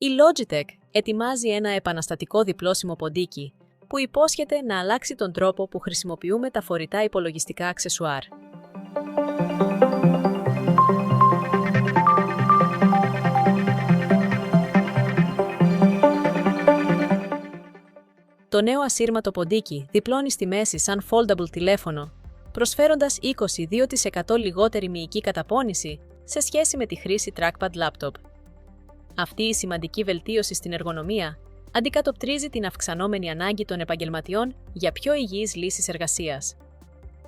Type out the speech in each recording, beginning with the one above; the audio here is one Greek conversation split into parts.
Η Logitech ετοιμάζει ένα επαναστατικό διπλώσιμο ποντίκι που υπόσχεται να αλλάξει τον τρόπο που χρησιμοποιούμε τα φορητά υπολογιστικά αξεσουάρ. Το νέο ασύρματο ποντίκι διπλώνει στη μέση σαν foldable τηλέφωνο, προσφέροντας 22% λιγότερη μυϊκή καταπώνηση σε σχέση με τη χρήση trackpad laptop. Αυτή η σημαντική βελτίωση στην εργονομία αντικατοπτρίζει την αυξανόμενη ανάγκη των επαγγελματιών για πιο υγιείς λύσεις εργασίας.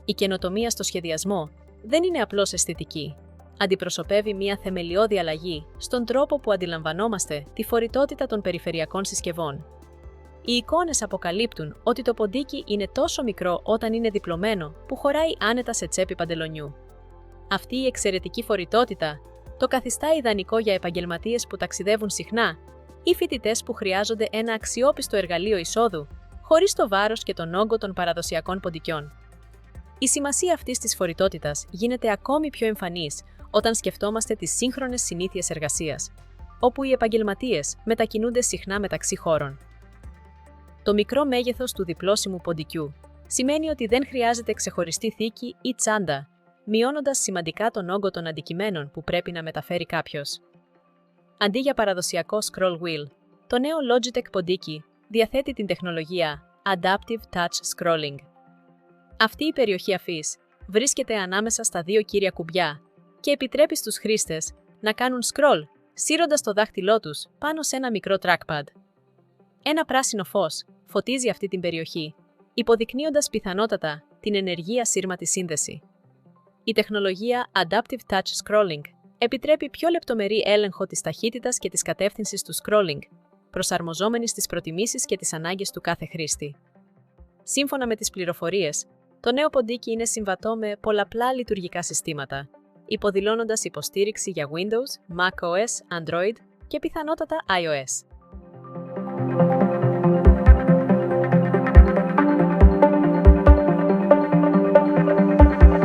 Η καινοτομία στο σχεδιασμό δεν είναι απλώς αισθητική. Αντιπροσωπεύει μια θεμελιώδη αλλαγή στον τρόπο που αντιλαμβανόμαστε τη φορητότητα των περιφερειακών συσκευών. Οι εικόνες αποκαλύπτουν ότι το ποντίκι είναι τόσο μικρό όταν είναι διπλωμένο που χωράει άνετα σε τσέπη παντελονιού. Αυτή η εξαιρετική φορητότητα το καθιστά ιδανικό για επαγγελματίες που ταξιδεύουν συχνά ή φοιτητές που χρειάζονται ένα αξιόπιστο εργαλείο εισόδου, χωρίς το βάρος και τον όγκο των παραδοσιακών ποντικιών. Η σημασία αυτής της φορητότητας γίνεται ακόμη πιο εμφανής όταν σκεφτόμαστε τις σύγχρονες συνήθειες εργασίας, όπου οι επαγγελματίες μετακινούνται συχνά μεταξύ χώρων. Το μικρό μέγεθος του διπλώσιμου ποντικιού σημαίνει ότι δεν χρειάζεται ξεχωριστή θήκη ή τσάντα, μειώνοντας σημαντικά τον όγκο των αντικειμένων που πρέπει να μεταφέρει κάποιος. Αντί για παραδοσιακό scroll wheel, το νέο Logitech ποντίκι διαθέτει την τεχνολογία Adaptive Touch Scrolling. Αυτή η περιοχή αφής βρίσκεται ανάμεσα στα δύο κύρια κουμπιά και επιτρέπει στους χρήστες να κάνουν scroll, σύροντας το δάχτυλό τους πάνω σε ένα μικρό trackpad. Ένα πράσινο φως φωτίζει αυτή την περιοχή, υποδεικνύοντας πιθανότατα την ενεργή ασύρματη σύνδεση. Η τεχνολογία Adaptive Touch Scrolling επιτρέπει πιο λεπτομερή έλεγχο της ταχύτητας και της κατεύθυνσης του scrolling, προσαρμοζόμενη στις προτιμήσεις και τις ανάγκες του κάθε χρήστη. Σύμφωνα με τις πληροφορίες, το νέο ποντίκι είναι συμβατό με πολλαπλά λειτουργικά συστήματα, υποδηλώνοντας υποστήριξη για Windows, macOS, Android και πιθανότατα iOS.